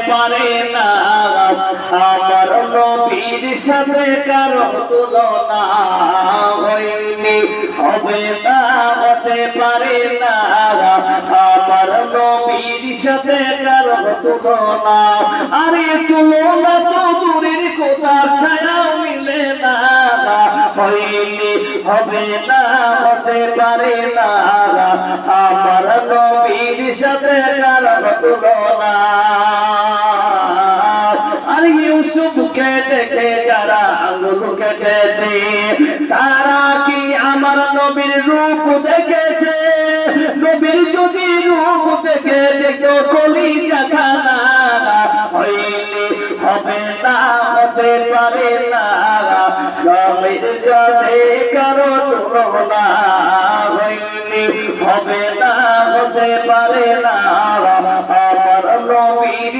পারে না আমার নবীর সাথে কারো তুলনা হইলে হবে না, হতে পারে না আমার নবীর সাথে কারো তুলনা। আরে তুলনা তো দূরের কথা, ছায়াও মিলে না হইলে হবে না, হতে পারে না আমার নবীর সাথে কারো তুলনা। আর ইউসুফকে দেখে যারা আঙ্গুল কেটেছে তারা কি আমার নবীর রূপ দেখেছে? নবীর যদি রূপ দেখে দেখো কলিজা খানা হইলে হবে না, হতে পারে না নবীর সাথে কারো তুলনা হইলে হবে না, হতে পারে না